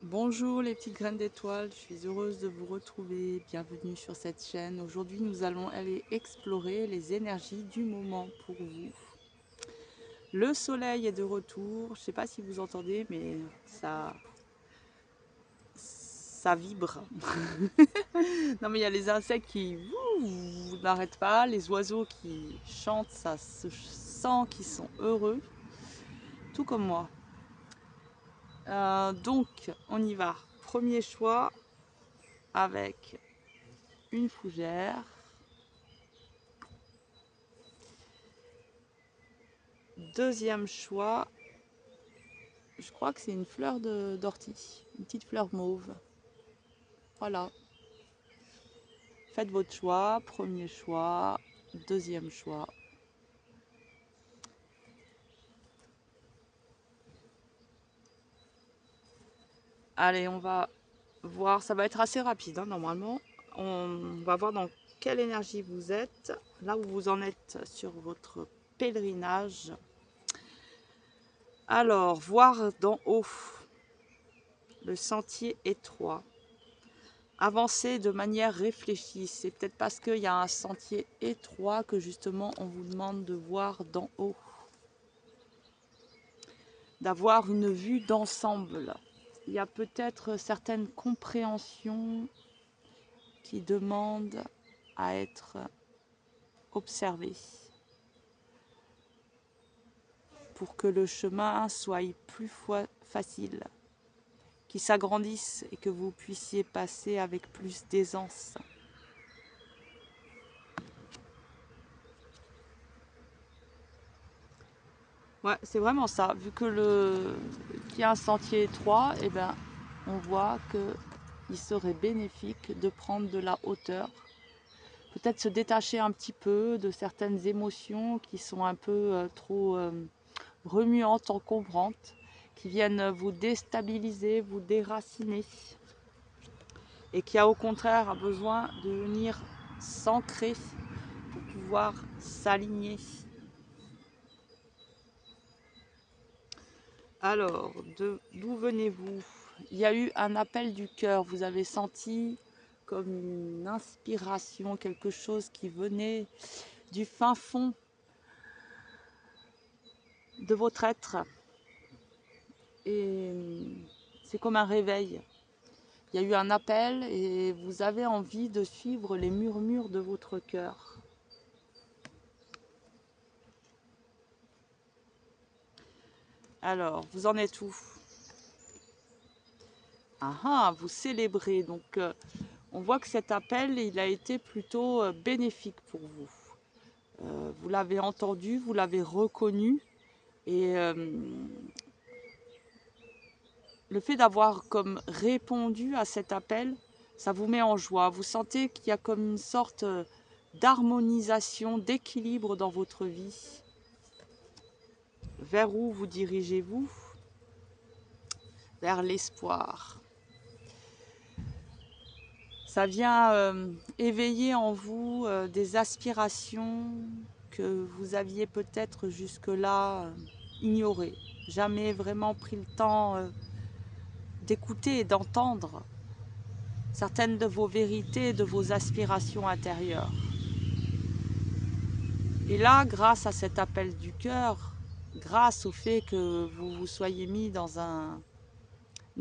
Bonjour les petites graines d'étoiles, je suis heureuse de vous retrouver, bienvenue sur cette chaîne. Aujourd'hui nous allons aller explorer les énergies du moment pour vous. Le soleil est de retour, je ne sais pas si vous entendez mais ça vibre. Non mais il y a les insectes qui n'arrêtent pas, les oiseaux qui chantent, ça se sent qu'ils sont heureux, tout comme moi. Donc on y va, premier choix avec une fougère. Deuxième choix, je crois que c'est une fleur d'ortie, une petite fleur mauve. Voilà. Faites votre choix, premier choix, deuxième choix. Allez, on va voir, ça va être assez rapide hein, normalement. On va voir dans quelle énergie vous êtes, là où vous en êtes sur votre pèlerinage. Alors, voir d'en haut, le sentier étroit. Avancer de manière réfléchie. C'est peut-être parce qu'il y a un sentier étroit que justement on vous demande de voir d'en haut. D'avoir une vue d'ensemble. Il y a peut-être certaines compréhensions qui demandent à être observées pour que le chemin soit plus facile, qu'il s'agrandisse et que vous puissiez passer avec plus d'aisance. Ouais, c'est vraiment ça. Vu que qu'il y a un sentier étroit, et ben, on voit qu'il serait bénéfique de prendre de la hauteur. Peut-être se détacher un petit peu de certaines émotions qui sont un peu trop remuantes, encombrantes, qui viennent vous déstabiliser, vous déraciner. Et qui a au contraire a besoin de venir s'ancrer pour pouvoir s'aligner. Alors, d'où venez-vous? Il y a eu un appel du cœur. Vous avez senti comme une inspiration, quelque chose qui venait du fin fond de votre être. Et c'est comme un réveil. Il y a eu un appel et vous avez envie de suivre les murmures de votre cœur. Alors, vous en êtes où? Ah ah, vous célébrez. Donc, on voit que cet appel, il a été plutôt bénéfique pour vous. Vous l'avez entendu, vous l'avez reconnu. Et le fait d'avoir comme répondu à cet appel, ça vous met en joie. Vous sentez qu'il y a comme une sorte d'harmonisation, d'équilibre dans votre vie. Vers où vous dirigez-vous? Vers l'espoir. Ça vient éveiller en vous des aspirations que vous aviez peut-être jusque-là ignorées. Jamais vraiment pris le temps d'écouter et d'entendre certaines de vos vérités et de vos aspirations intérieures. Et là, grâce à cet appel du cœur, grâce au fait que vous vous soyez mis dans un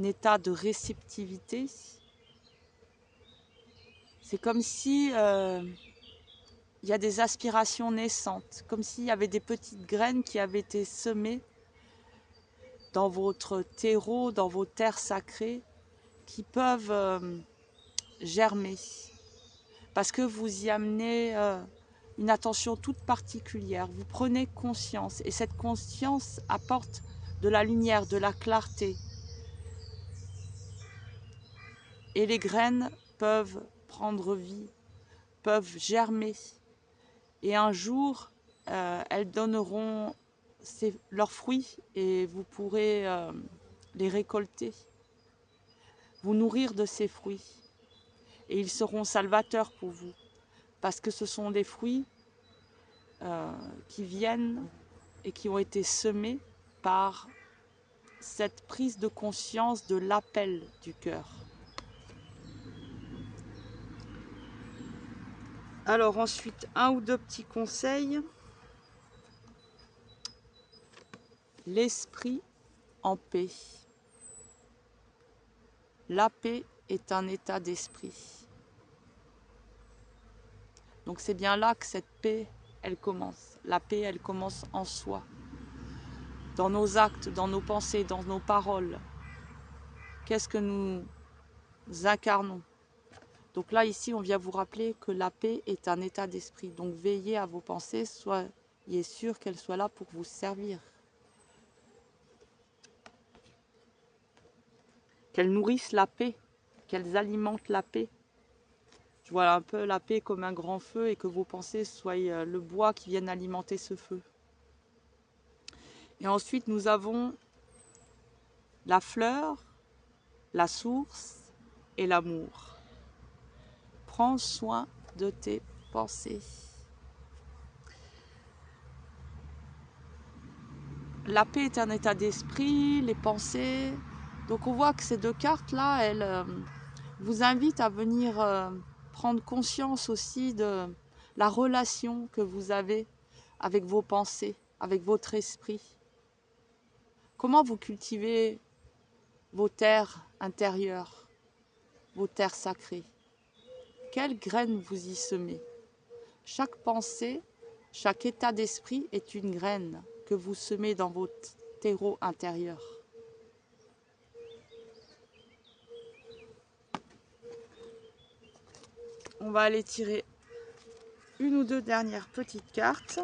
état de réceptivité, c'est comme si il y a des aspirations naissantes, comme s'il y avait des petites graines qui avaient été semées dans votre terreau, dans vos terres sacrées, qui peuvent germer. Parce que vous y amenez une attention toute particulière. Vous prenez conscience et cette conscience apporte de la lumière, de la clarté. Et les graines peuvent prendre vie, peuvent germer. Et un jour, elles donneront leurs fruits et vous pourrez les récolter, vous nourrir de ces fruits. Et ils seront salvateurs pour vous, parce que ce sont des fruits qui viennent et qui ont été semés par cette prise de conscience de l'appel du cœur. Alors ensuite, un ou deux petits conseils. L'esprit en paix. La paix est un état d'esprit. Donc c'est bien là que cette paix, elle commence. La paix, elle commence en soi. Dans nos actes, dans nos pensées, dans nos paroles. Qu'est-ce que nous incarnons? Donc là, ici, on vient vous rappeler que la paix est un état d'esprit. Donc veillez à vos pensées, soyez sûr qu'elles soient là pour vous servir. Qu'elles nourrissent la paix, qu'elles alimentent la paix. Je vois un peu la paix comme un grand feu et que vos pensées soient le bois qui vienne alimenter ce feu. Et ensuite, nous avons la fleur, la source et l'amour. Prends soin de tes pensées. La paix est un état d'esprit, les pensées. Donc on voit que ces deux cartes-là, elles vous invitent à venir prendre conscience aussi de la relation que vous avez avec vos pensées, avec votre esprit. Comment vous cultivez vos terres intérieures, vos terres sacrées? Quelles graines vous y semez? Chaque pensée, chaque état d'esprit est une graine que vous semez dans votre terreau intérieur. On va aller tirer une ou deux dernières petites cartes.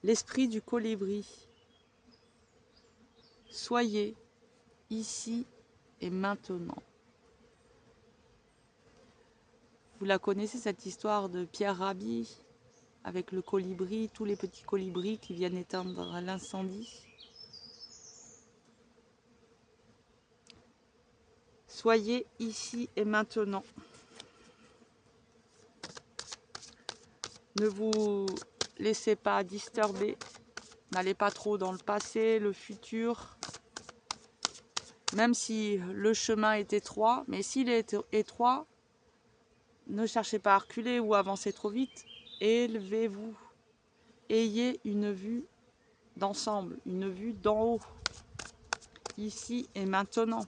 L'esprit du colibri. Soyez ici et maintenant. Vous la connaissez, cette histoire de Pierre Rabhi avec le colibri, tous les petits colibris qui viennent éteindre l'incendie. Soyez ici et maintenant. Ne vous laissez pas disturber. N'allez pas trop dans le passé, le futur. Même si le chemin est étroit, mais s'il est étroit, ne cherchez pas à reculer ou à avancer trop vite. Élevez-vous. Ayez une vue d'ensemble, une vue d'en haut. Ici et maintenant.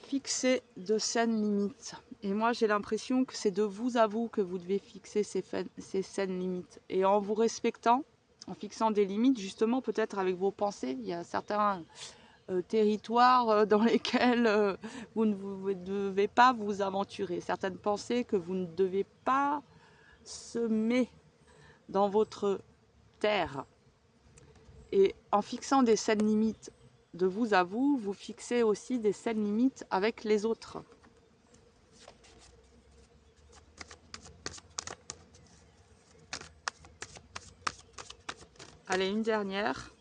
Fixez de saines limites. Et moi, j'ai l'impression que c'est de vous à vous que vous devez fixer ces saines limites. Et en vous respectant, en fixant des limites, justement, peut-être avec vos pensées, il y a certains territoires dans lesquels vous ne devez pas vous aventurer. Certaines pensées que vous ne devez pas semer dans votre terre. Et en fixant des saines limites de vous à vous, vous fixez aussi des saines limites avec les autres. Allez, une dernière.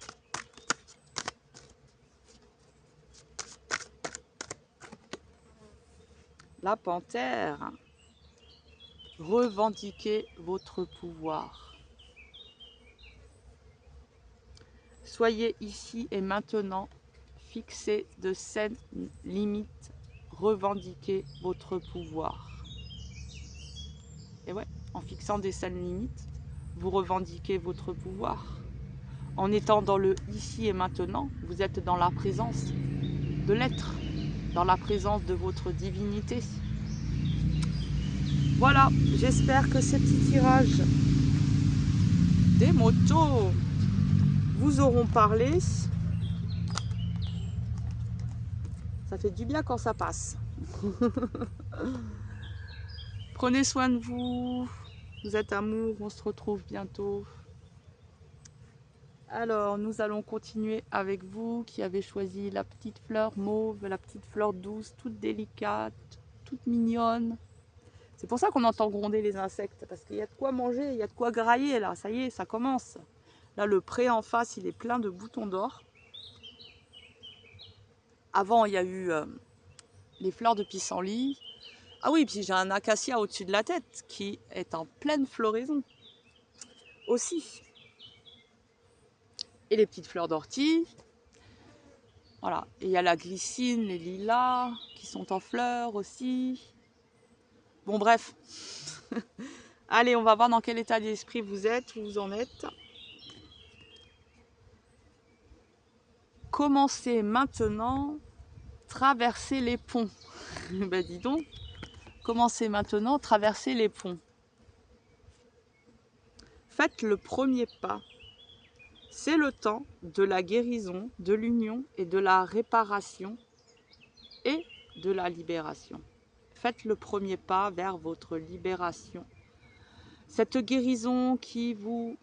La panthère. Revendiquez votre pouvoir. Soyez ici et maintenant. Fixez de saines limites. Revendiquez votre pouvoir. Et ouais, en fixant des saines limites, vous revendiquez votre pouvoir. En étant dans le ici et maintenant, vous êtes dans la présence de l'être, dans la présence de votre divinité. Voilà, j'espère que ces petits tirages des motos vous auront parlé. Ça fait du bien quand ça passe. Prenez soin de vous. Vous êtes amour, on se retrouve bientôt. Alors, nous allons continuer avec vous qui avez choisi la petite fleur mauve, la petite fleur douce, toute délicate, toute mignonne. C'est pour ça qu'on entend gronder les insectes, parce qu'il y a de quoi manger, il y a de quoi grailler là, ça y est, ça commence. Là, le pré en face, il est plein de boutons d'or. Avant, il y a eu les fleurs de pissenlit. Ah oui, puis j'ai un acacia au-dessus de la tête qui est en pleine floraison aussi. Et les petites fleurs d'ortie. Voilà. Et il y a la glycine, les lilas qui sont en fleurs aussi. Bon, bref. Allez, on va voir dans quel état d'esprit vous êtes, où vous en êtes. Commencez maintenant, traverser les ponts. Ben dis donc, commencez maintenant, traverser les ponts. Faites le premier pas. C'est le temps de la guérison, de l'union et de la réparation et de la libération. Faites le premier pas vers votre libération. Cette guérison qui vous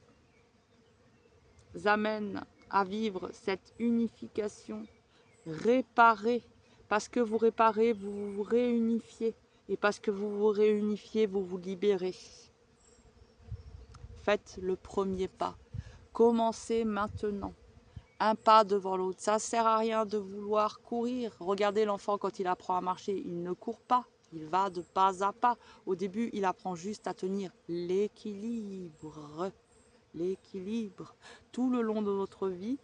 amène à vivre cette unification, réparer. Parce que vous réparez, vous vous réunifiez. Et parce que vous vous réunifiez, vous vous libérez. Faites le premier pas. Commencez maintenant. Un pas devant l'autre. Ça ne sert à rien de vouloir courir. Regardez l'enfant quand il apprend à marcher. Il ne court pas. Il va de pas à pas. Au début, il apprend juste à tenir l'équilibre. L'équilibre. Tout le long de notre vie,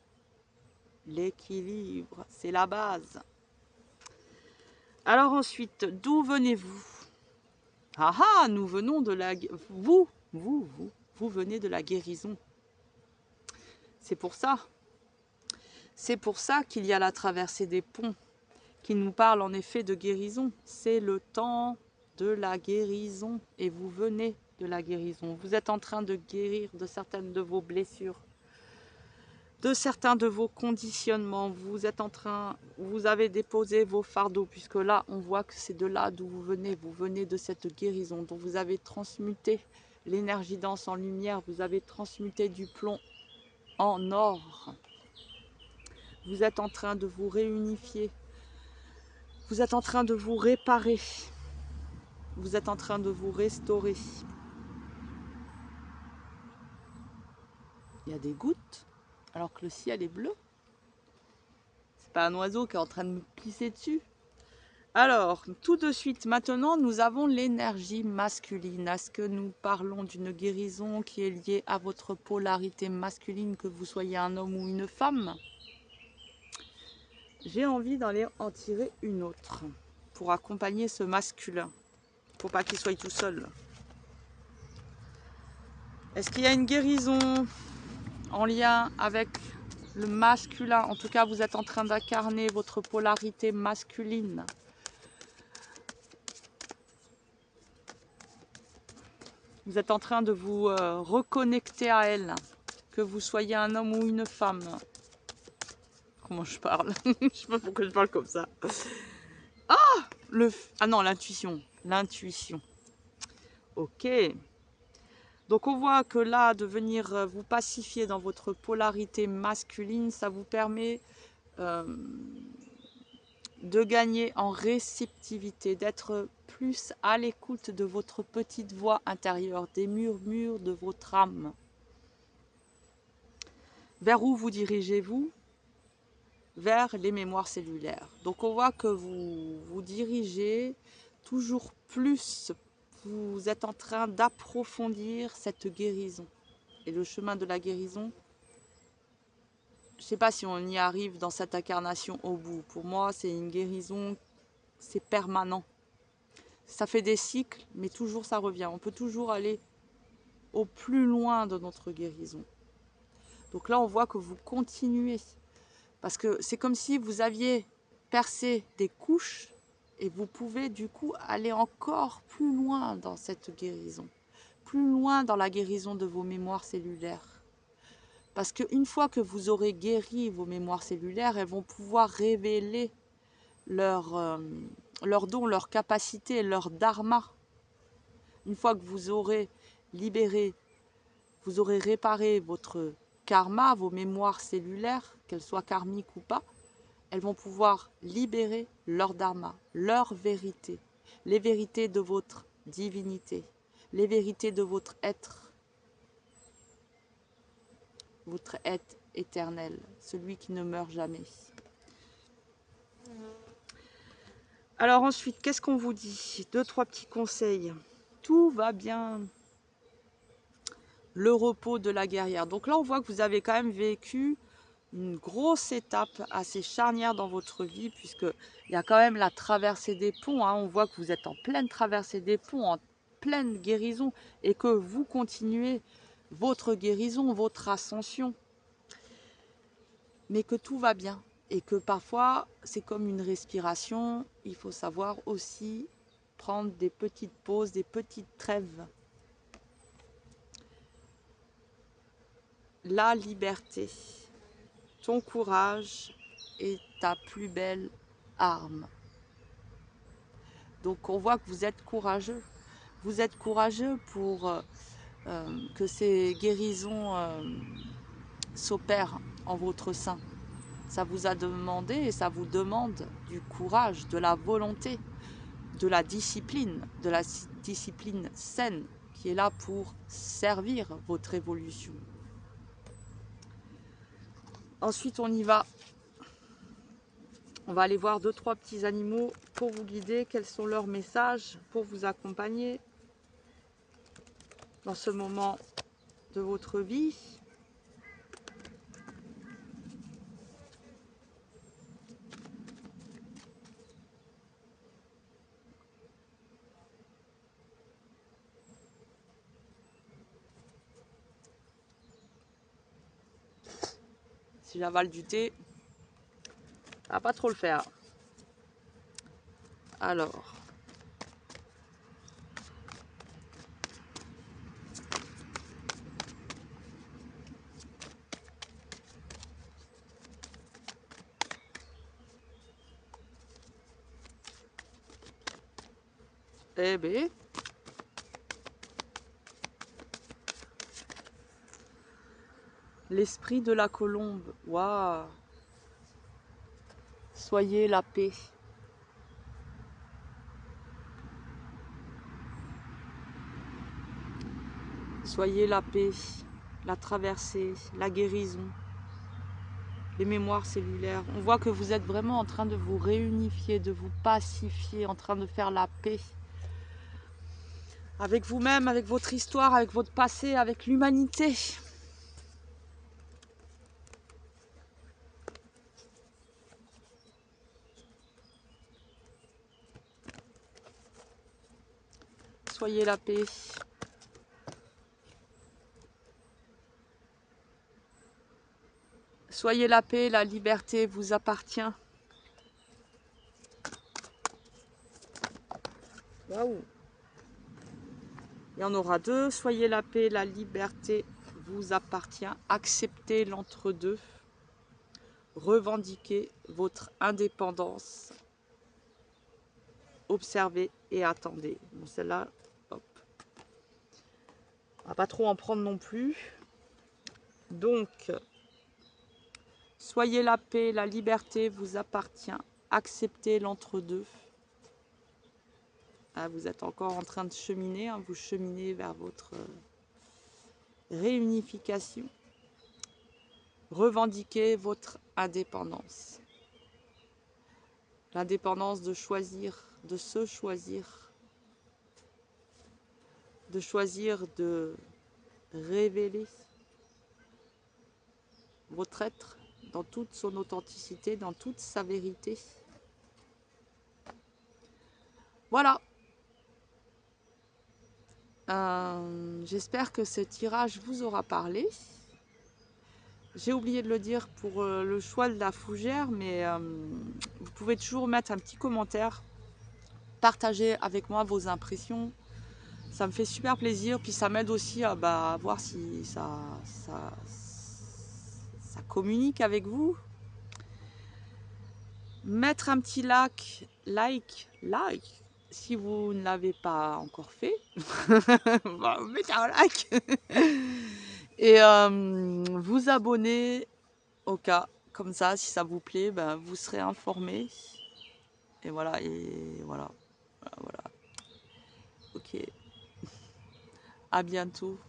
l'équilibre, c'est la base. Alors ensuite, d'où venez-vous? Ah ah, nous venons de la... Vous venez de la guérison. C'est pour ça. C'est pour ça qu'il y a la traversée des ponts, qui nous parle en effet de guérison. C'est le temps de la guérison et vous venez de la guérison. Vous êtes en train de guérir de certaines de vos blessures, de certains de vos conditionnements. Vous êtes en train, vous avez déposé vos fardeaux, puisque là, on voit que c'est de là d'où vous venez de cette guérison, dont vous avez transmuté l'énergie dense en lumière, vous avez transmuté du plomb en or. Vous êtes en train de vous réunifier, vous êtes en train de vous réparer, vous êtes en train de vous restaurer. Il y a des gouttes, alors que le ciel est bleu. C'est pas un oiseau qui est en train de nous pisser dessus. Alors, tout de suite, maintenant, nous avons l'énergie masculine. Est-ce que nous parlons d'une guérison qui est liée à votre polarité masculine, que vous soyez un homme ou une femme? J'ai envie d'aller en tirer une autre pour accompagner ce masculin, pour pas qu'il soit tout seul. Est-ce qu'il y a une guérison en lien avec le masculin? En tout cas, vous êtes en train d'incarner votre polarité masculine. Vous êtes en train de vous reconnecter à elle, que vous soyez un homme ou une femme. Comment je parle? Je sais pas pourquoi je parle comme ça. Ah non, l'intuition. L'intuition. Ok. Donc on voit que là, de venir vous pacifier dans votre polarité masculine, ça vous permet de gagner en réceptivité, d'être plus à l'écoute de votre petite voix intérieure, des murmures de votre âme. Vers où vous dirigez-vous? Vers les mémoires cellulaires. Donc on voit que vous vous dirigez toujours plus, vous êtes en train d'approfondir cette guérison. Et le chemin de la guérison, je ne sais pas si on y arrive dans cette incarnation au bout. Pour moi, c'est une guérison, c'est permanent. Ça fait des cycles, mais toujours ça revient. On peut toujours aller au plus loin de notre guérison. Donc là, on voit que vous continuez. Parce que c'est comme si vous aviez percé des couches et vous pouvez du coup aller encore plus loin dans cette guérison. Plus loin dans la guérison de vos mémoires cellulaires. Parce qu'une fois que vous aurez guéri vos mémoires cellulaires, elles vont pouvoir révéler leur don, leur capacité, leur dharma. Une fois que vous aurez libéré, vous aurez réparé votre karma, vos mémoires cellulaires, qu'elles soient karmiques ou pas, elles vont pouvoir libérer leur dharma, leur vérité, les vérités de votre divinité, les vérités de votre être éternel, celui qui ne meurt jamais. Alors ensuite, qu'est-ce qu'on vous dit? 2-3 petits conseils. Tout va bien. Le repos de la guerrière. Donc là, on voit que vous avez quand même vécu une grosse étape assez charnière dans votre vie, puisqu'il y a quand même la traversée des ponts. Hein. On voit que vous êtes en pleine traversée des ponts, en pleine guérison, et que vous continuez votre guérison, votre ascension. Mais que tout va bien. Et que parfois, c'est comme une respiration. Il faut savoir aussi prendre des petites pauses, des petites trêves. La liberté. Ton courage est ta plus belle arme. Donc on voit que vous êtes courageux. Vous êtes courageux pour que ces guérisons s'opèrent en votre sein. Ça vous a demandé et ça vous demande du courage, de la volonté, de la discipline saine qui est là pour servir votre évolution. Ensuite, on y va. On va aller voir 2-3 petits animaux pour vous guider. Quels sont leurs messages pour vous accompagner dans ce moment de votre vie. Si j'avale du thé, ça va pas trop le faire. Alors, eh bien, l'esprit de la colombe, waouh, soyez la paix. Soyez la paix, la traversée, la guérison, les mémoires cellulaires. On voit que vous êtes vraiment en train de vous réunifier, de vous pacifier, en train de faire la paix avec vous-même, avec votre histoire, avec votre passé, avec l'humanité. Soyez la paix. Soyez la paix, la liberté vous appartient. Waouh! Il y en aura 2. Soyez la paix, la liberté vous appartient. Acceptez l'entre-deux. Revendiquez votre indépendance. Observez et attendez. Bon, celle-là, hop. On va pas trop en prendre non plus. Donc, soyez la paix, la liberté vous appartient. Acceptez l'entre-deux. Ah, vous êtes encore en train de cheminer, hein, vous cheminez vers votre réunification. Revendiquez votre indépendance. L'indépendance de choisir, de se choisir, de choisir de révéler votre être dans toute son authenticité, dans toute sa vérité. Voilà. J'espère que ce tirage vous aura parlé. J'ai oublié de le dire pour le choix de la fougère, mais vous pouvez toujours mettre un petit commentaire, partager avec moi vos impressions. Ça me fait super plaisir, puis ça m'aide aussi à voir si ça communique avec vous. Mettre un petit like, si vous ne l'avez pas encore fait. Mettez un like. Et vous abonner au cas, comme ça, si ça vous plaît, vous serez informé. Et voilà, voilà. Ok. Ok, à bientôt.